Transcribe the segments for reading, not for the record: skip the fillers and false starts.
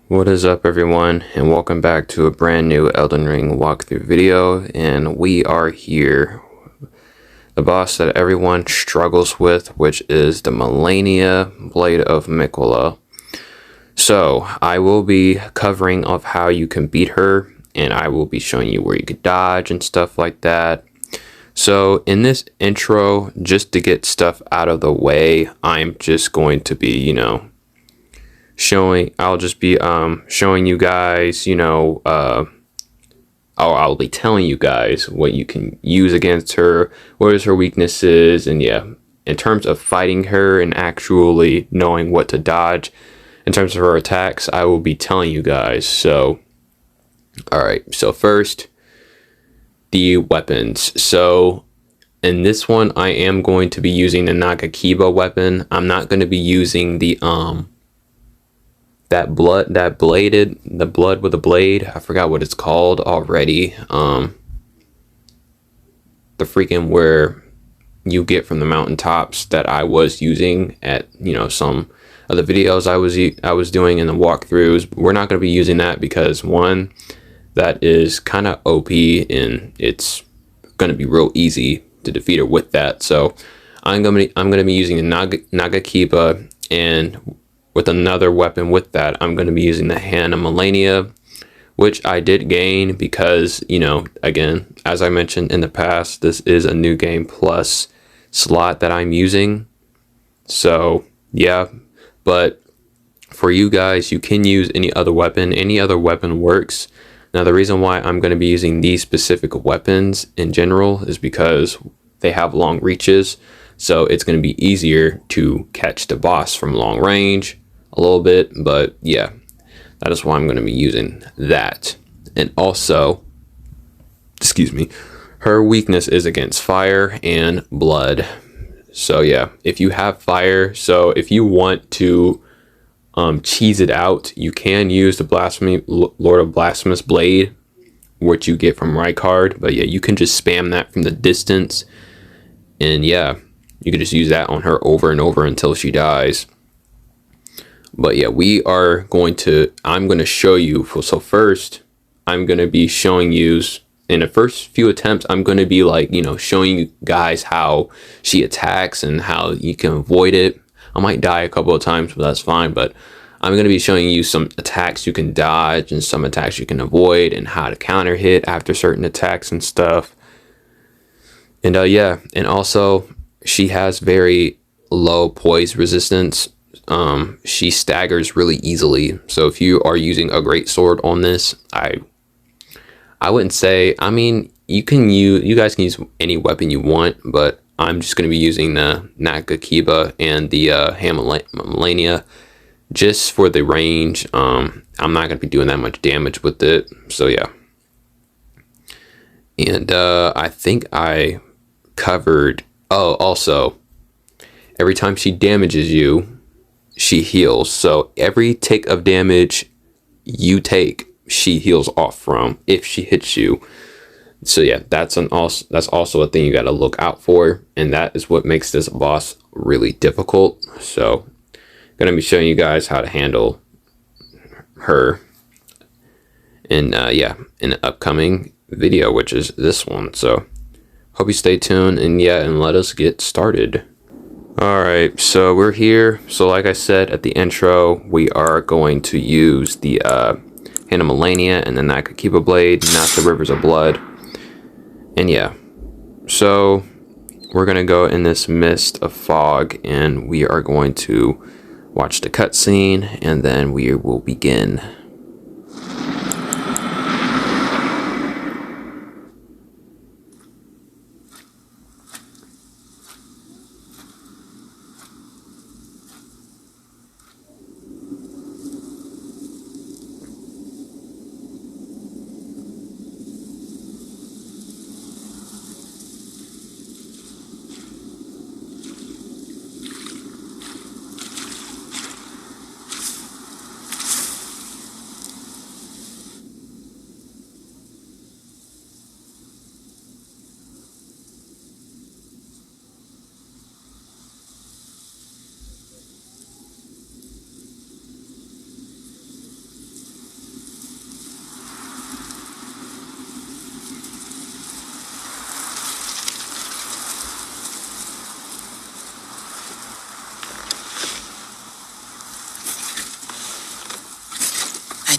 What is up, everyone, and welcome back to a brand new Elden Ring walkthrough video. And we are here, the boss that everyone struggles with, which is the Malenia Blade of Miquella. So I will be covering of how you can beat her, and I will be showing you where you could dodge and stuff like that. So in this intro, just to get stuff out of the way, I'm just going to be, I'll just be showing you guys, I'll be telling you guys what you can use against her, what is her weaknesses, and yeah, in terms of fighting her and actually knowing what to dodge in terms of her attacks, I will be telling you guys. So alright, so first, the weapons. So in this one, I am going to be using the Nagakiba weapon. I'm not going to be using the the blood with a blade. I forgot what it's called already. The freaking where you get from the mountaintops that I was using at some of the videos I was doing in the walkthroughs. We're not going to be using that because one, that is kind of OP and it's going to be real easy to defeat her with that. So I'm going to be using the Nagakiba, and with another weapon with that, I'm going to be using the Hand of Malenia, which I did gain because, again, as I mentioned in the past, this is a new game plus slot that I'm using. So, yeah, but for you guys, you can use any other weapon. Any other weapon works. Now, the reason why I'm going to be using these specific weapons in general is because they have long reaches. So it's going to be easier to catch the boss from long range a little bit, but yeah, that is why I'm going to be using that. And also, excuse me, her weakness is against fire and blood. So yeah, if you have fire, so if you want to cheese it out, you can use the Lord of Blasphemous Blade, which you get from Rykard. But yeah, you can just spam that from the distance, and yeah, you can just use that on her over and over until she dies. But yeah, I'm going to show you. So first, I'm going to be showing you, in the first few attempts, I'm going to be showing you guys how she attacks and how you can avoid it. I might die a couple of times, but that's fine. But I'm going to be showing you some attacks you can dodge and some attacks you can avoid and how to counter hit after certain attacks and stuff. And yeah, and also she has very low poise resistance. She staggers really easily. So if you are using a great sword on this, I wouldn't say, you guys can use any weapon you want, but I'm just going to be using the Nagakiba and the Hand of Malenia just for the range. I'm not going to be doing that much damage with it. So yeah. And I think I covered, also, every time she damages you, she heals. So every tick of damage you take, she heals off from if she hits you. So yeah, that's also a thing you got to look out for, and that is what makes this boss really difficult. So I'm gonna be showing you guys how to handle her in in the upcoming video, which is this one. So hope you stay tuned, and let us get started. Alright, so we're here. So like I said at the intro, we are going to use the Hand of Malenia and the Nagakiba blade, not the Rivers of Blood. And yeah, so we're going to go in this mist of fog, and we are going to watch the cutscene, and then we will begin.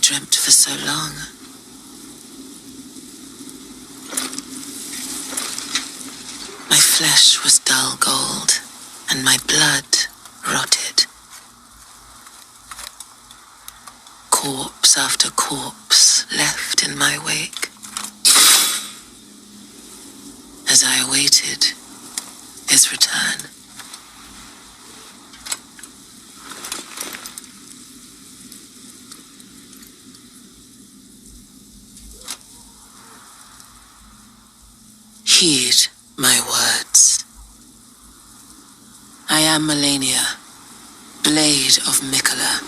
dreamt for so long. My flesh was dull gold, and my blood rotted. Corpse after corpse left in my wake. As I awaited his return. Heed my words. I am Malenia, Blade of Miquella.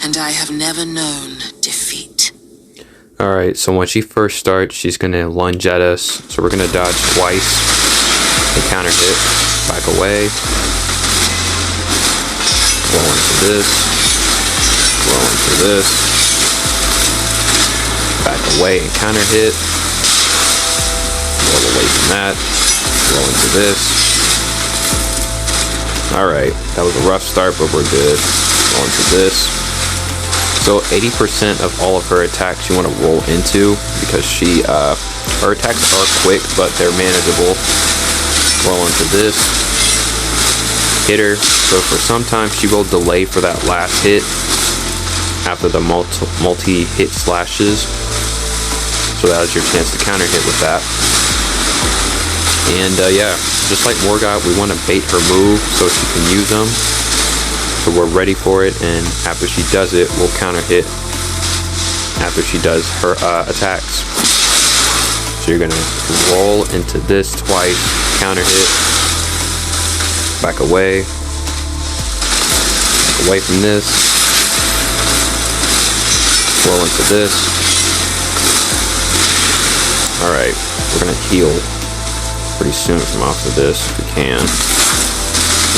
And I have never known defeat. Alright, so when she first starts, she's going to lunge at us. So we're going to dodge twice and counter hit. Back away. Roll into this. Roll into this. Back away and counter hit. Roll away from that. Roll into this. Alright, that was a rough start, but we're good. Roll into this. So 80% of all of her attacks you want to roll into, because her attacks are quick, but they're manageable. Roll into this. Hit her. So for some time she will delay for that last hit after the multi-hit slashes. So that is your chance to counter hit with that. And yeah, just like Morgoth, we want to bait her move so she can use them. So we're ready for it, and after she does it, we'll counter hit after she does her attacks. So you're gonna roll into this twice, counter hit, back away from this, roll into this. Alright, we're gonna heal pretty soon from off of this if we can.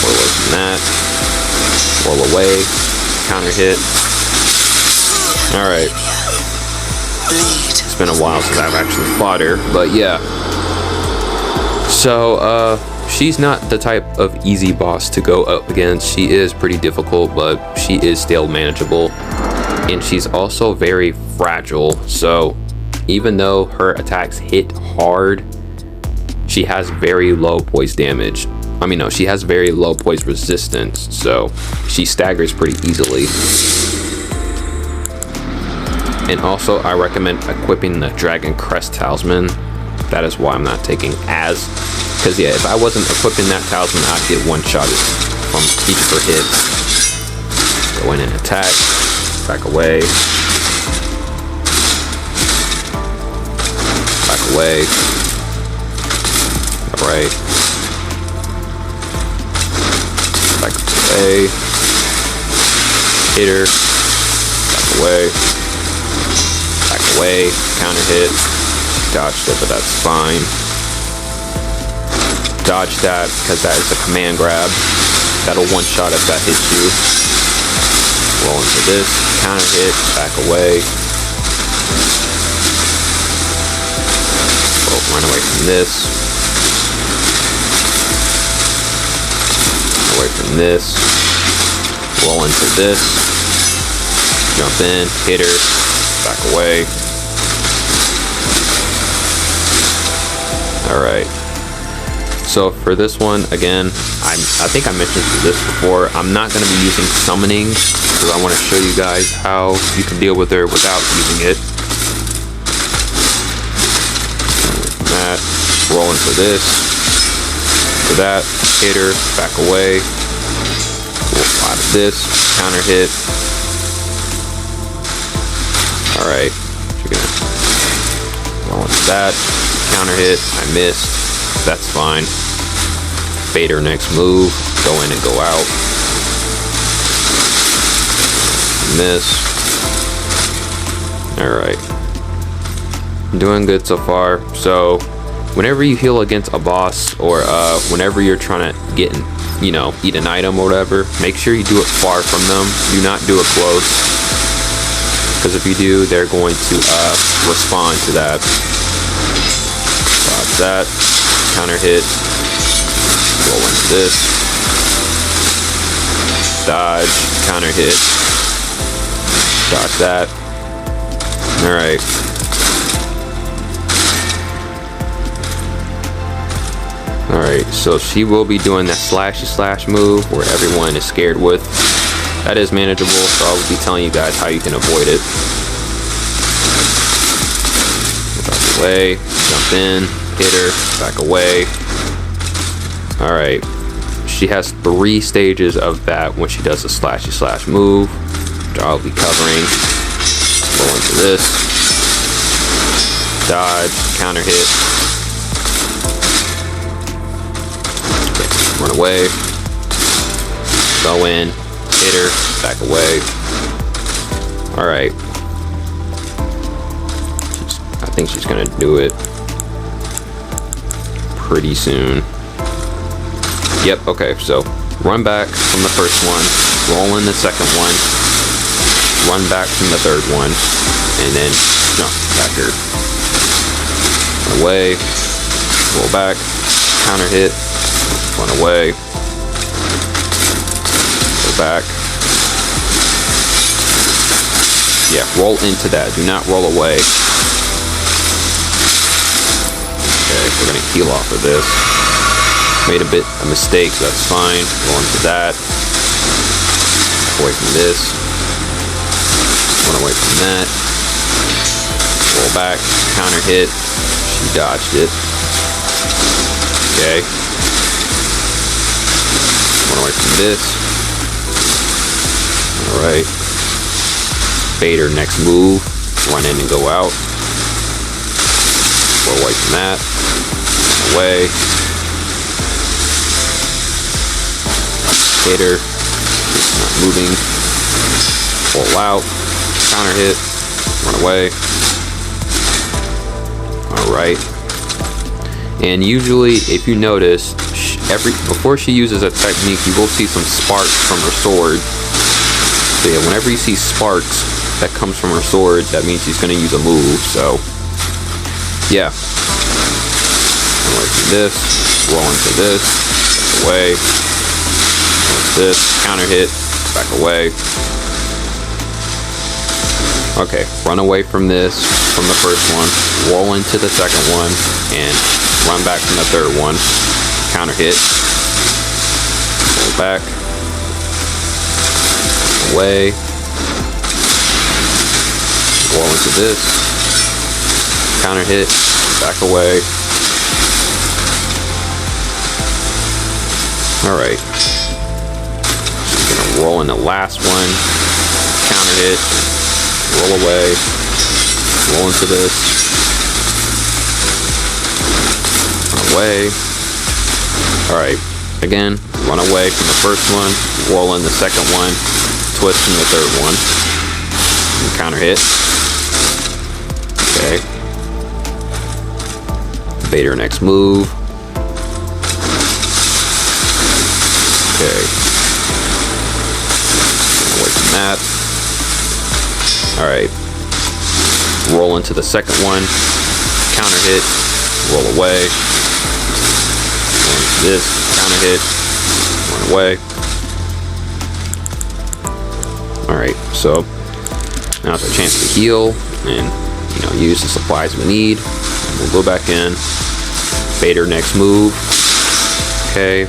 Roll away from that. Roll away, counter hit. Alright. It's been a while since I've actually fought her, but yeah. So, she's not the type of easy boss to go up against. She is pretty difficult, but she is still manageable. And she's also very fragile, so even though her attacks hit hard, she has very low poise damage. She has very low poise resistance, so she staggers pretty easily. And also, I recommend equipping the Dragon Crest Talisman. That is why I'm not taking as... Because yeah, if I wasn't equipping that talisman, I'd get one-shotted from each of her hits. Go in and attack. Back away. Back away. Alright. Back away. Hit her. Back away. Back away. Counter hit. Dodged it, but that's fine. Dodge that, because that is a command grab. That'll one-shot if that hits you. Roll into this. Counter hit. Back away. Run away from this. Away from this. Roll into this. Jump in. Hit her. Back away. Alright. So for this one, again, I think I mentioned this before. I'm not going to be using summoning because I want to show you guys how you can deal with her without using it. That, roll into this, to that, hit her, back away, out of this, counter hit. Alright, you're gonna roll into that, counter hit, I missed. That's fine. Bait her next move. Go in and go out. Miss. Alright. Doing good so far. So, whenever you heal against a boss, or whenever you're trying to get, eat an item or whatever, make sure you do it far from them. Do not do it close. Because if you do, they're going to respond to that. Dodge that. counter hit, roll into this, dodge, counter hit, dodge that. Alright. Alright, so she will be doing that slashy slash move where everyone is scared with. That is manageable, so I will be telling you guys how you can avoid it. Back away, jump in, hit her, back away. Alright, she has 3 stages of that when she does the slashy slash move, which I'll be covering. Roll into this, dodge, counter hit, run away, go in, hit her, back away. Alright. I think she's gonna do it pretty soon. Yep, okay, so run back from the first one, roll in the second one, run back from the third one, and then jump back her. Run away, roll back, counter hit, run away, go back. Yeah, roll into that. Do not roll away. Okay, we're gonna heal off of this. Made a mistake, so that's fine. Roll into that. Away from this. Run away from that. Roll back. Counter hit. She dodged it. Okay. Run away from this. Alright. Bait her next move. Run in and go out. Roll away from that. Away. Hit her. It's not moving. Roll out. Counter hit. Run away. Alright. And usually, if you notice, before she uses a technique, you will see some sparks from her sword. So yeah, whenever you see sparks that comes from her sword, that means she's going to use a move. So yeah. Run away from this. Roll into this. Back away. This, counter hit, back away. Okay, run away from this, from the first one, roll into the second one, and run back from the third one. Counter hit, roll back, away, roll into this, counter hit, back away. Alright. Roll in the last one, counter hit, roll away, roll into this, run away. Alright, again, run away from the first one, roll in the second one, twist from the third one, and counter hit. Okay. Bait her next move. Okay. That. Alright. Roll into the second one. Counter hit. Roll away. Roll into this. Counter hit. Run away. Alright, so now it's a chance to heal and use the supplies we need. We'll go back in. Bait her next move. Okay.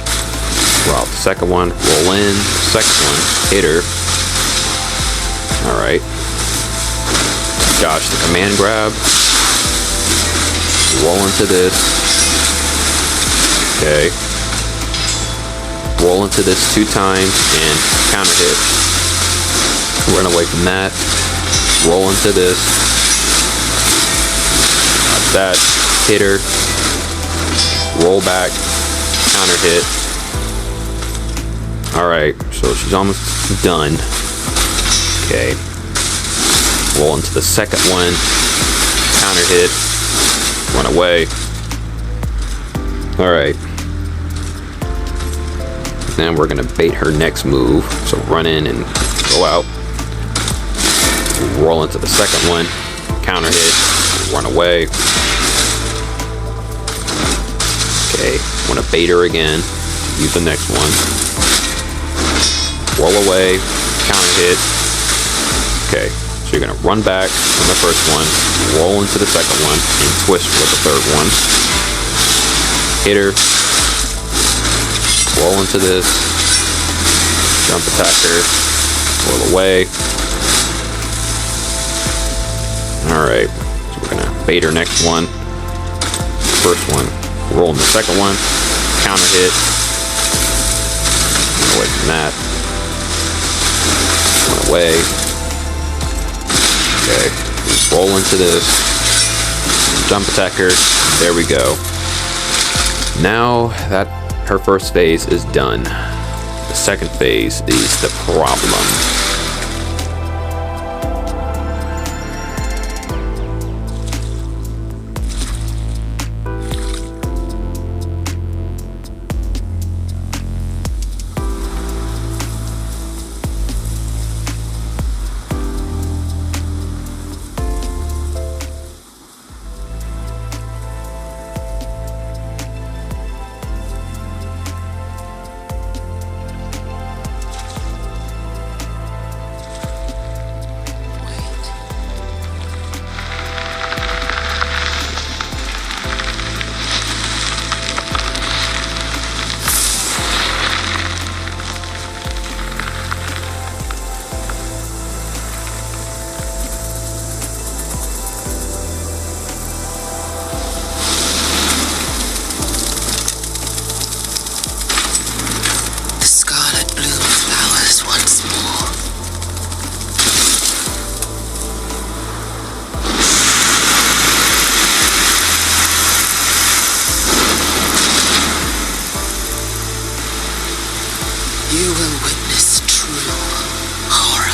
Roll out the second one. Roll in. Second one. Hit her. Alright. Dodge the command grab. Roll into this. Okay. Roll into this 2 times and counter hit. Run away from that. Roll into this. Dodge that. Hit her. Roll back. Counter hit. Alright, so she's almost done. Okay. Roll into the second one. Counter hit. Run away. Alright. Then we're going to bait her next move. So run in and go out. Roll into the second one. Counter hit. Run away. Okay, want to bait her again. Use the next one. Roll away, counter hit. Okay, so you're gonna run back from the first one, roll into the second one, and twist with the third one. Hit her. Roll into this. Jump attack her. Roll away. Alright, so we're gonna bait her next one. First one. Roll in the second one. Counter hit. Run away from that. Run away. Okay. Roll into this. Jump attacker. There we go. Now that her first phase is done, the second phase is the problem. You will witness true horror.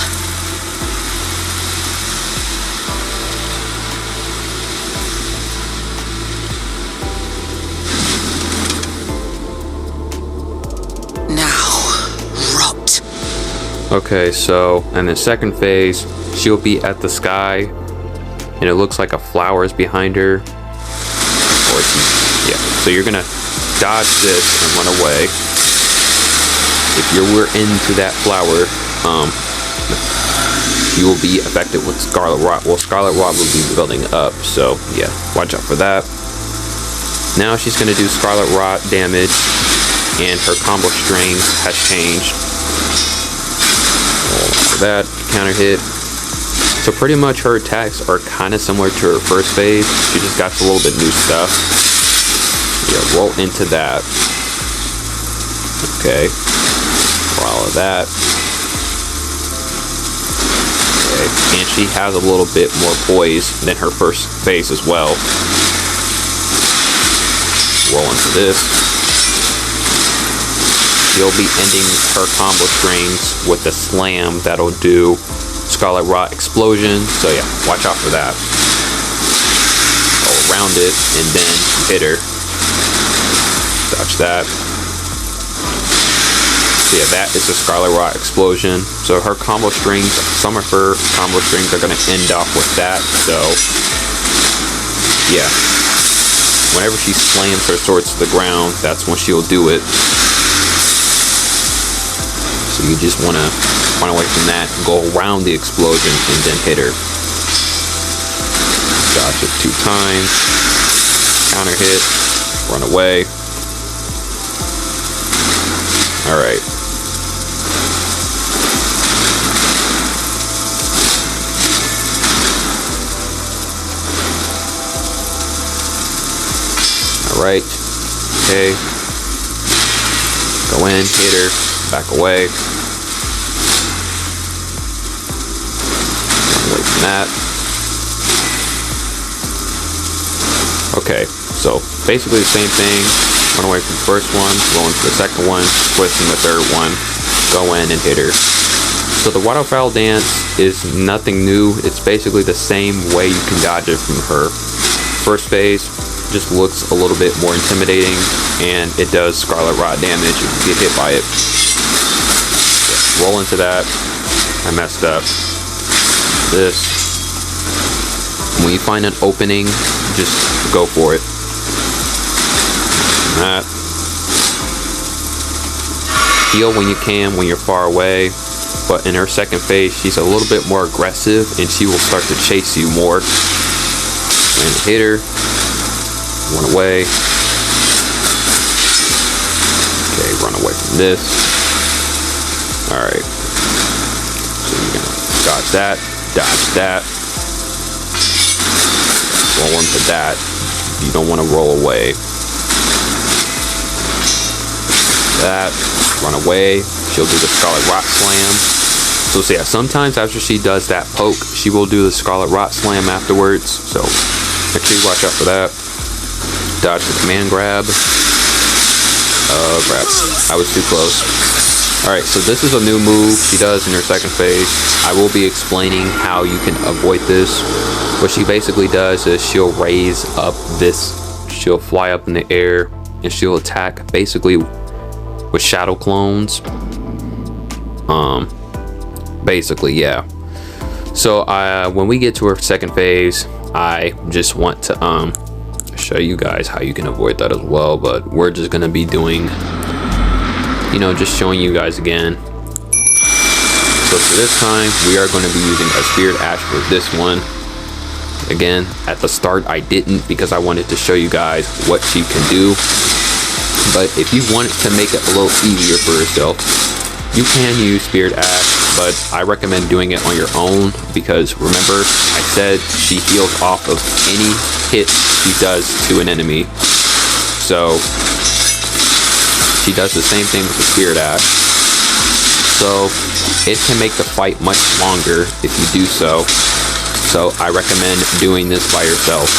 Now, rot. Okay, so in the second phase, she'll be at the sky, and it looks like a flower is behind her. Or it's, yeah, so you're gonna dodge this and run away. If you were into that flower, you will be affected with Scarlet Rot. Well, Scarlet Rot will be building up, so yeah, watch out for that. Now she's going to do Scarlet Rot damage, and her combo string has changed. For that, counter hit. So pretty much her attacks are kind of similar to her first phase. She just got a little bit new stuff. Yeah, roll into that. Okay. All of that. Okay. And she has a little bit more poise than her first phase as well. Roll into this. She'll be ending her combo strings with the slam that'll do Scarlet Rot Explosion. So yeah, watch out for that. Go around it and then hit her. Dodge that. So yeah, that is a Scarlet Rot Explosion. So her combo strings, some of her combo strings are going to end off with that. So yeah, whenever she slams her swords to the ground, that's when she'll do it. So you just want to run away from that, go around the explosion, and then hit her. Dodge it 2 times, counter hit, run away. Alright. Alright. Okay. Go in, hit her, back away. Run away from that. Okay, so basically the same thing. Run away from the first one, roll into the second one, twist in the third one, go in and hit her. So the waterfowl dance is nothing new. It's basically the same way you can dodge it from her first phase. Just looks a little bit more intimidating, and it does Scarlet Rot damage if you get hit by it. Yeah, roll into that. I messed up. This. When you find an opening, just go for it. that. Heal when you can when you're far away. But in her second phase, she's a little bit more aggressive and she will start to chase you more. And hit her. Run away. Okay, run away from this. Alright. So you're gonna dodge that. Dodge that. Roll into that. You don't want to roll away. That. Run away. She'll do the Scarlet Rot Slam. So yeah, sometimes after she does that poke, she will do the Scarlet Rot Slam afterwards. So make sure you watch out for that. Dodge the command grab. Oh crap. I was too close. Alright, so this is a new move she does in her second phase. I will be explaining how you can avoid this. What she basically does is she'll raise up this. She'll fly up in the air and she'll attack basically with shadow clones. Basically, yeah. So when we get to her second phase, I just want to show you guys how you can avoid that as well, but we're just gonna be doing, you know, just showing you guys again. So for this time, we are going to be using a Spirit Ash for this one. Again, at the start I didn't because I wanted to show you guys what she can do, but if you want to make it a little easier for yourself, you can use Spirit Ash, but I recommend doing it on your own because remember, I said she heals off of any hit she does to an enemy. So she does the same thing with the Spirit Ash. So it can make the fight much longer if you do so. So I recommend doing this by yourself.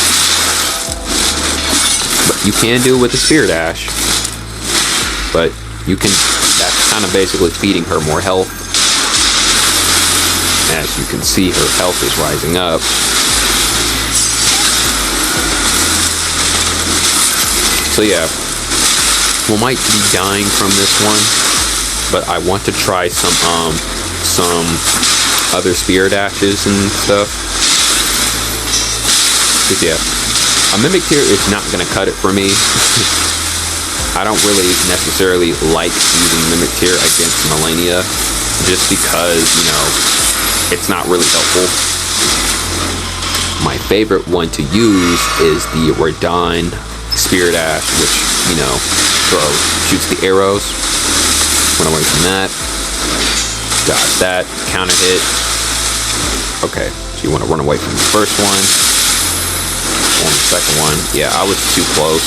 But you can do it with the Spirit Ash. But you can, that's kind of basically feeding her more health. As you can see, her health is rising up. So yeah, we might be dying from this one, but I want to try some other Spirit Ashes and stuff. Cause yeah, a Mimic Tear is not gonna cut it for me. I don't really necessarily like using Mimic Tear against Malenia, just because, you know, it's not really helpful. My favorite one to use is the Radon Spirit Ash, which, you know, shoots the arrows. Run away from that. Dodge that. Counter hit. Okay, so you want to run away from the first one. On the second one. Yeah, I was too close.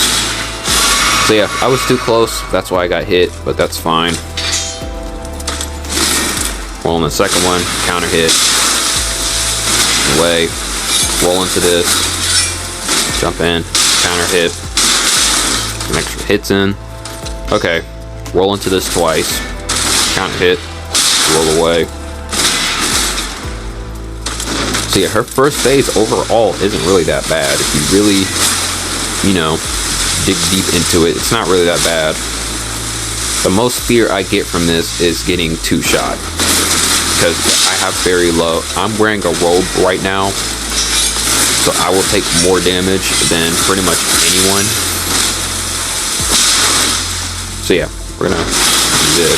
So yeah, I was too close. That's why I got hit, but that's fine. Roll on the second one, counter hit, away, roll into this, jump in, counter hit, some extra hits in. Okay, roll into this twice, counter hit, roll away. So yeah, her first phase overall isn't really that bad. If you really, you know, dig deep into it, it's not really that bad. The most fear I get from this is getting 2-shot. Because I have very low, I'm wearing a robe right now, so I will take more damage than pretty much anyone. So yeah, we're gonna do this.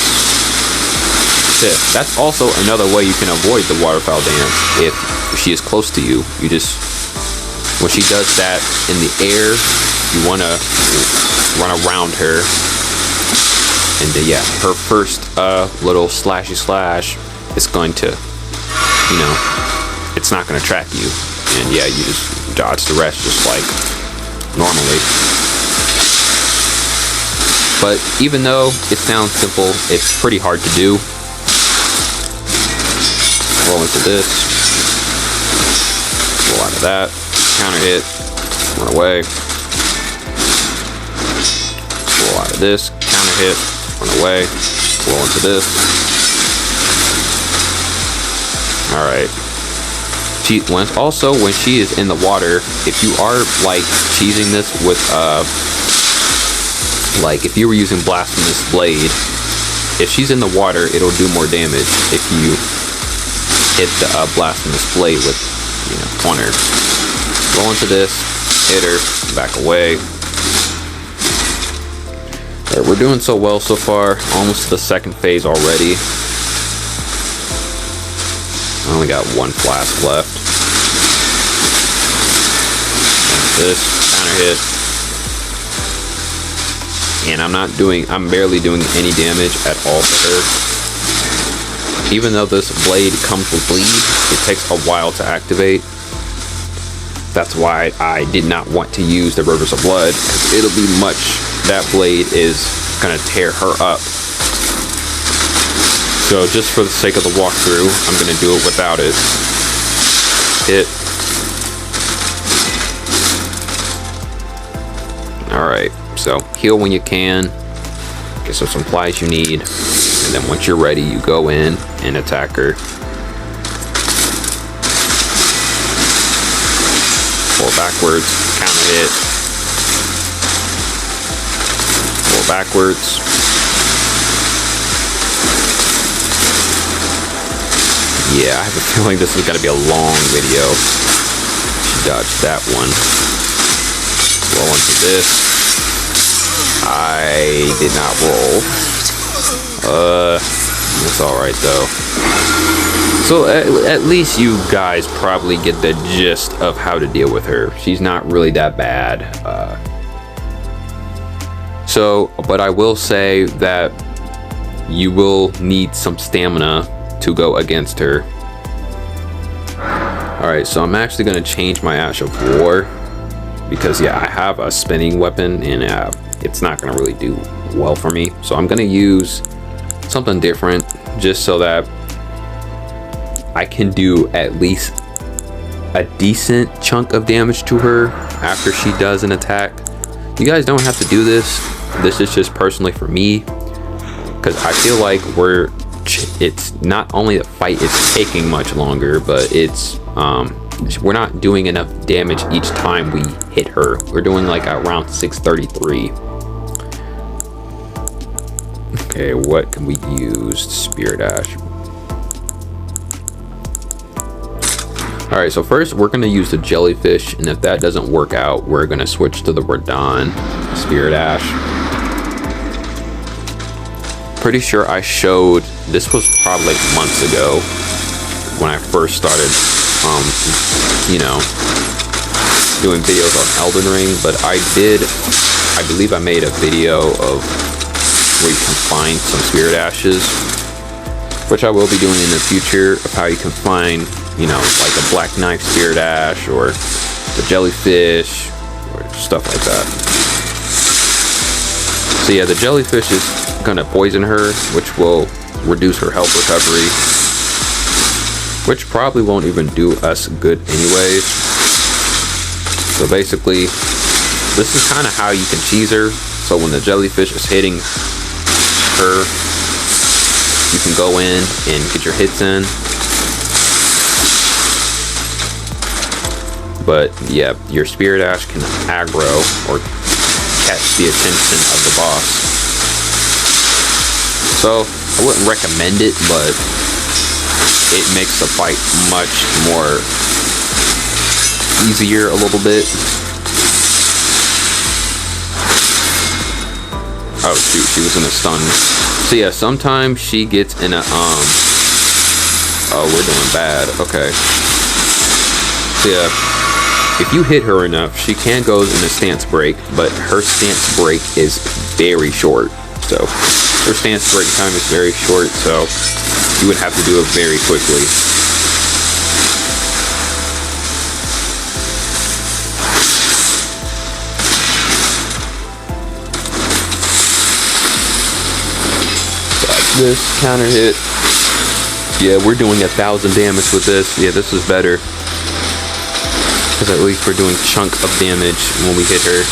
That's also another way you can avoid the waterfowl dance. If she is close to you, you just, when she does that in the air, you wanna run around her. And yeah, her first little slashy slash, it's going to, you know, it's not going to track you. And yeah, you just dodge the rest just like normally. But even though it sounds simple, it's pretty hard to do. Roll into this. Roll out of that. Counter hit. Run away. Roll out of this. Counter hit. Run away. Roll into this. Alright. Also, when she is in the water, if you are like cheesing this with like if you were using Blasphemous Blade, if she's in the water, it'll do more damage if you hit the Blasphemous Blade with, you know, on her. Roll into this, hit her, back away. Alright, we're doing so well so far. Almost to the second phase already. I only got one flask left. This counter hit. And I'm barely doing any damage at all to her. Even though this blade comes with bleed, it takes a while to activate. That's why I did not want to use the Rivers of Blood, because it'll be that blade is gonna tear her up. So just for the sake of the walkthrough, I'm gonna do it without it. Hit. Alright, so heal when you can, get some supplies you need, and then once you're ready, you go in and attack her. Pull backwards, counter hit. Pull backwards. Yeah, I have a feeling this is gonna be a long video. She dodged that one. Roll into this. I did not roll. It's alright though. So at least you guys probably get the gist of how to deal with her. She's not really that bad. But I will say that you will need some stamina to go against her. Alright, so I'm actually going to change my Ash of War. Because yeah, I have a spinning weapon and it's not going to really do well for me. So I'm going to use something different just so that I can do at least a decent chunk of damage to her after she does an attack. You guys don't have to do this. This is just personally for me, because I feel like it's not only the fight is taking much longer, but it's we're not doing enough damage each time we hit her. We're doing like around 633. Okay, what can we use? Spirit Ash. Alright, so first we're going to use the Jellyfish, and if that doesn't work out, we're going to switch to the Radon Spirit Ash. Pretty sure I showed, this was probably like months ago when I first started, doing videos on Elden Ring, but I believe I made a video of where you can find some Spirit Ashes, which I will be doing in the future, of how you can find, like a Black Knife Spirit Ash or the Jellyfish or stuff like that. So yeah, the Jellyfish is gonna poison her, which will reduce her health recovery, which probably won't even do us good anyways. So basically, this is kind of how you can cheese her. So when the Jellyfish is hitting her, you can go in and get your hits in. But yeah, your Spirit Ash can aggro or catch the attention of the boss. So I wouldn't recommend it, but it makes the fight much more easier a little bit. Oh shoot, she was in a stun. So yeah, sometimes she gets in a oh, we're doing bad. Okay. So yeah, if you hit her enough, she can go in a stance break, but her stance break is very short. So her stance break time is very short, so you would have to do it very quickly. This counter hit. Yeah, we're doing 1,000 damage with this. Yeah, this is better, because at least we're doing chunk of damage when we hit her.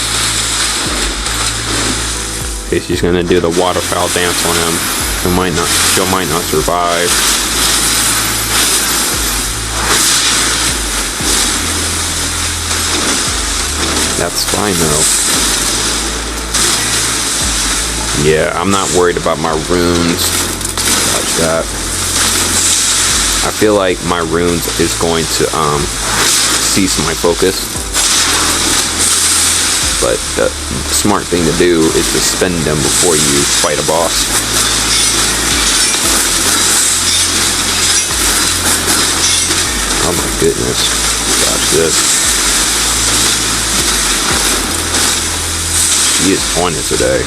Okay, she's gonna do the waterfowl dance on him. She might not survive. That's fine though. Yeah, I'm not worried about my runes. Watch that. I feel like my runes is going to cease my focus. but the smart thing to do is to spend them before you fight a boss. Oh my goodness. Watch this. She is on it today.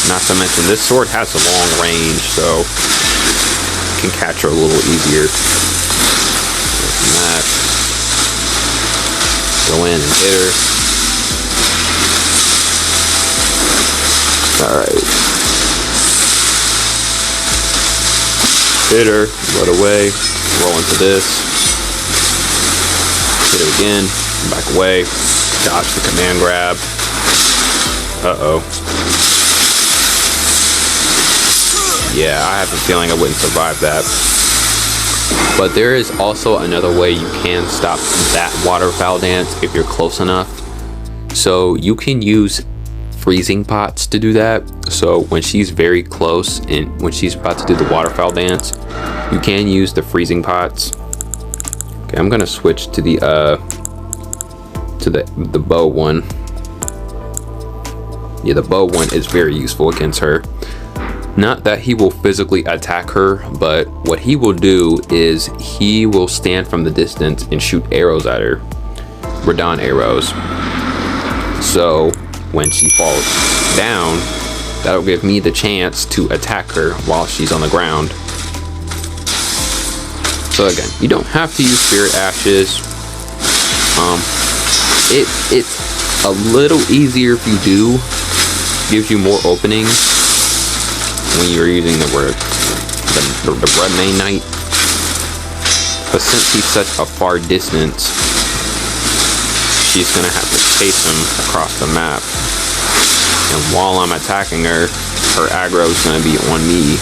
Not to mention, this sword has a long range, so you can catch her a little easier. That. Go in and hit her. Alright. Hit her, run away, roll into this. Hit her again, back away, dodge the command grab. Uh-oh. Yeah, I have a feeling I wouldn't survive that. But there is also another way you can stop that waterfowl dance if you're close enough. So you can use freezing pots to do that. So when she's very close and when she's about to do the waterfowl dance, you can use the freezing pots. Okay, I'm gonna switch to the bow one. Yeah, the bow one is very useful against her. Not that he will physically attack her, but what he will do is he will stand from the distance and shoot arrows at her. Radon arrows. So when she falls down, that'll give me the chance to attack her while she's on the ground. So again, you don't have to use spirit ashes. It's a little easier if you do. Gives you more openings when you're using the red main knight. But since he's such a far distance, she's gonna have to chase him across the map. And while I'm attacking her, her aggro is gonna be on me.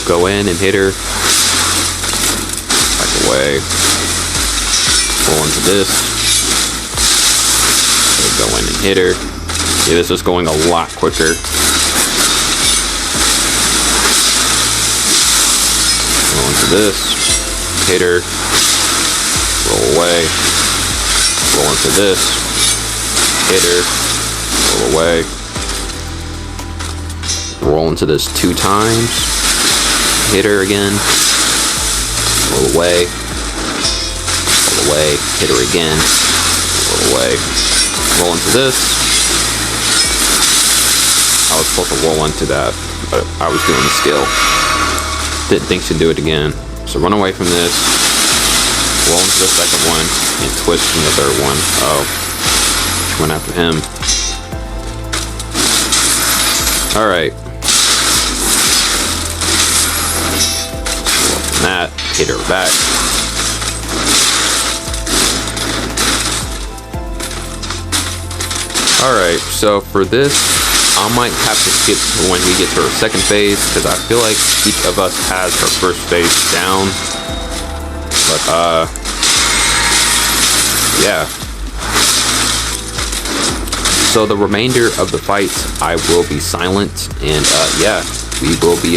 Go in and hit her. Back away. Roll into this. Go in and hit her. Yeah, this is going a lot quicker. Roll into this. Hit her. Roll away. Roll into this. Hit her. Roll away. Roll into this 2 times. Hit her again. Roll away. Roll away. Hit her again. Roll away. Roll into this. I was supposed to roll into that, but I was doing the skill. Didn't think she'd do it again. So run away from this. Roll into the second one and twist from the third one. Oh. She went after him. Alright. That, hit her back. Alright, so for this, I might have to skip to when we get to her second phase, because I feel like each of us has her first phase down. But, yeah. So the remainder of the fights, I will be silent, and, yeah, we will be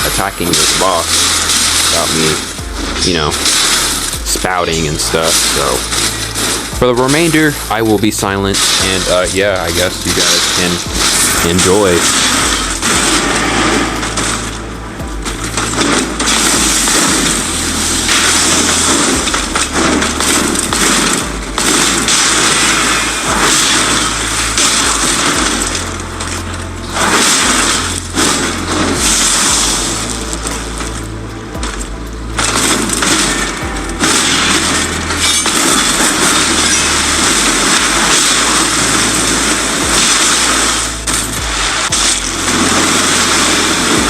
attacking this boss without me, spouting and stuff. So for the remainder, I will be silent, and yeah, I guess you guys can enjoy.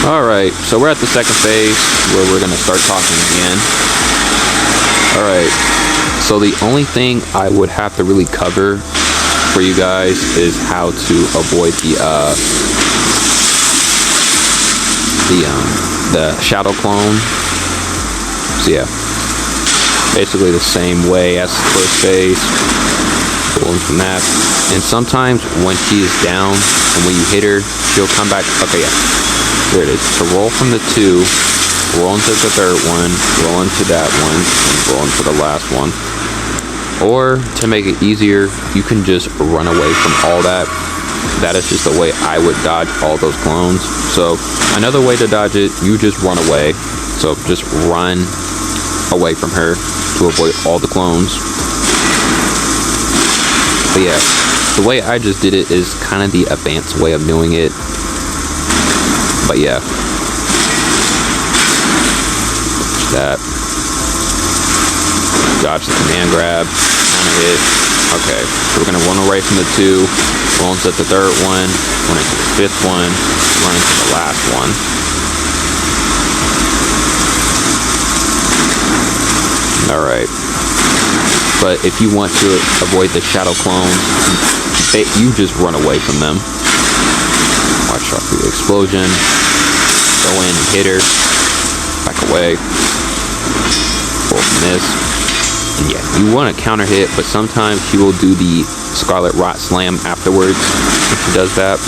Alright, so we're at the second phase where we're going to start talking again. Alright, so the only thing I would have to really cover for you guys is how to avoid the shadow clone. So yeah, basically the same way as the first phase. pulling from that. And sometimes when she is down and when you hit her, she'll come back. Okay, yeah, there it is. So roll from the 2, roll into the 3rd one, roll into that one, and roll into the last one. Or to make it easier, you can just run away from all that. That is just the way I would dodge all those clones. So another way to dodge it, you just run away. So just run away from her to avoid all the clones. But yeah, the way I just did it is kind of the advanced way of doing it. But yeah, that dodge the command grab, counter hit. Okay, so we're gonna run away from the 2, roll into the 3rd one, run into the 5th one, run into the last one. All right. But if you want to avoid the shadow clones, you just run away from them. Watch out for the explosion. Go in and hit her. Back away. Pull from this. And yeah, you want to counter hit, but sometimes she will do the Scarlet Rot Slam afterwards if she does that.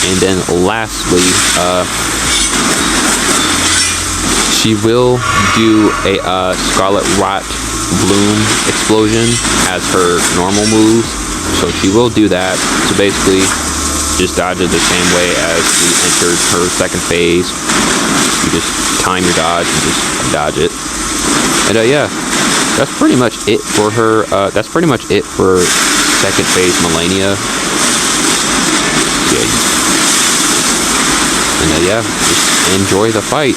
And then lastly, she will do a Scarlet Rot Bloom explosion as her normal move. So she will do that. So basically, just dodge it the same way as we entered her 2nd phase. You just time your dodge and just dodge it. And yeah, that's pretty much it for her. That's pretty much it for 2nd phase Malenia. Yeah. And yeah, just enjoy the fight.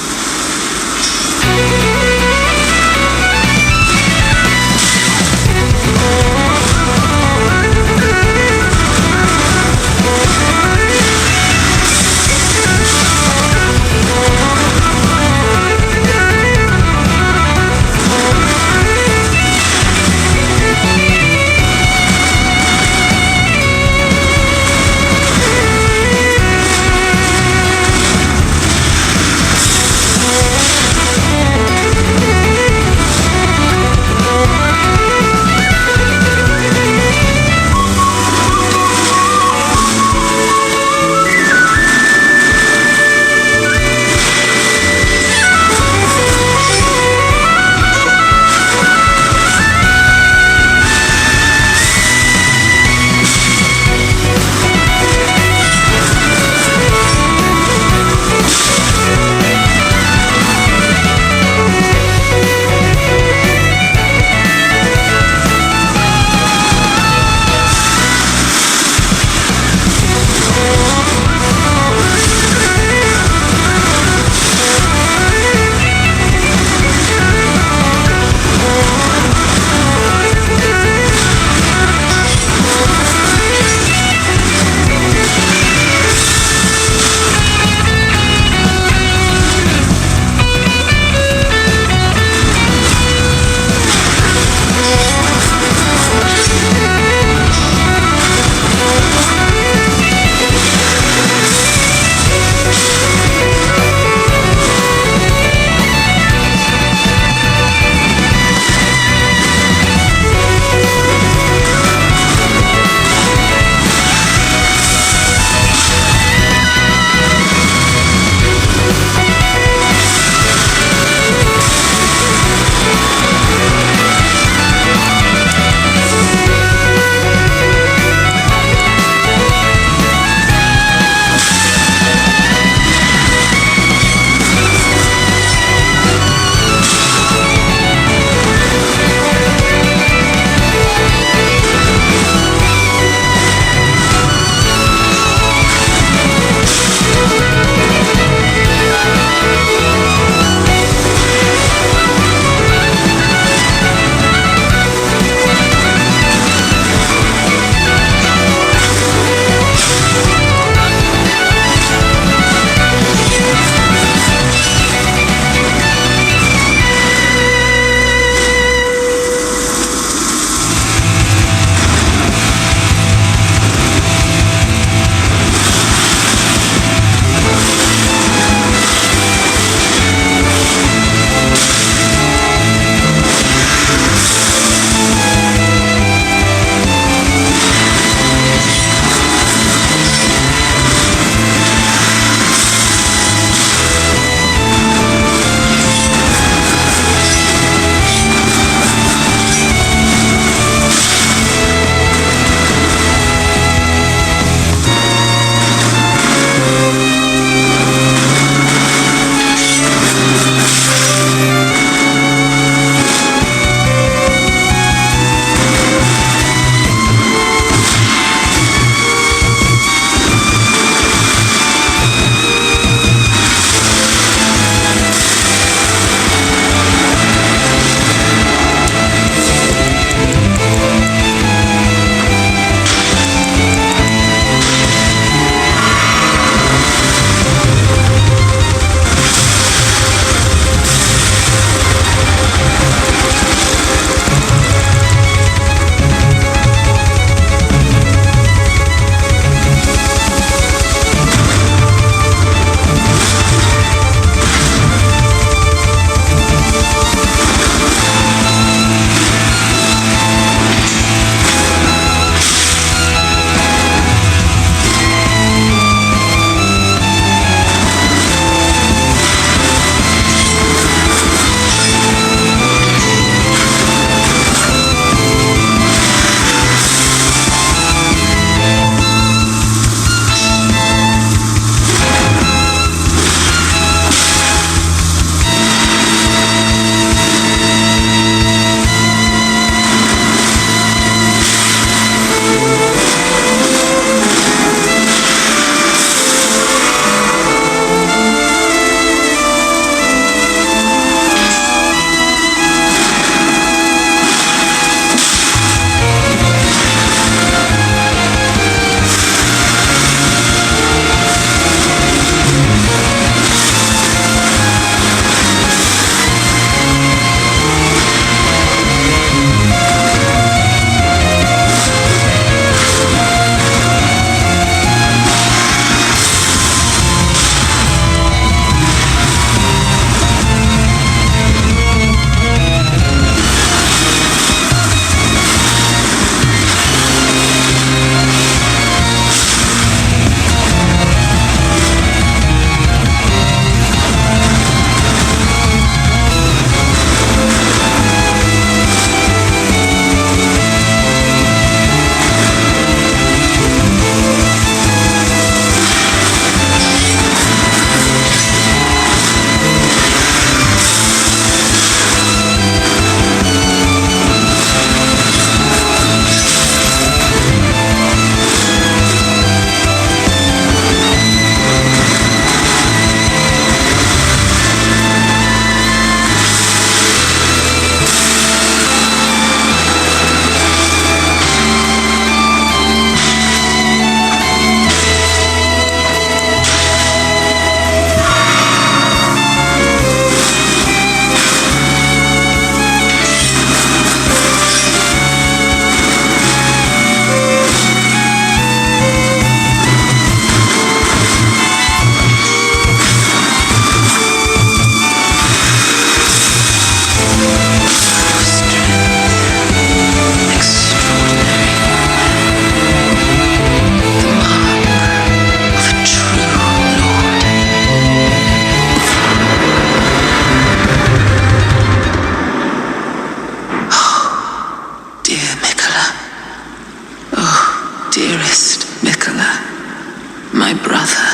My brother.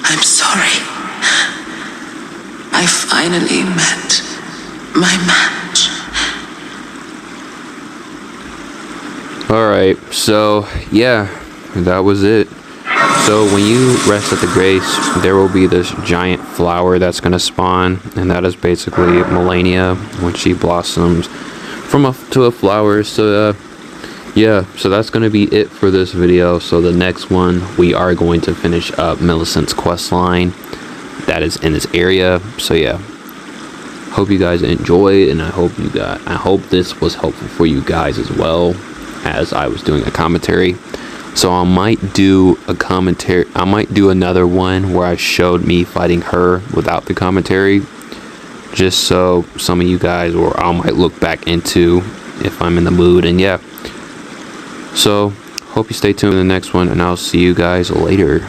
I'm sorry. I finally met my match. Alright, so yeah, that was it. So when you rest at the grace, there will be this giant flower that's going to spawn, and that is basically Malenia when she blossoms to a flower. So yeah, so that's going to be it for this video. So the next one, we are going to finish up Millicent's quest line that is in this area. So yeah, hope you guys enjoyed, and I hope this was helpful for you guys as well as I was doing a commentary. So I might do another one where I showed me fighting her without the commentary, just so some of you guys, or I might look back into if I'm in the mood. And yeah, so hope you stay tuned in the next one, and I'll see you guys later.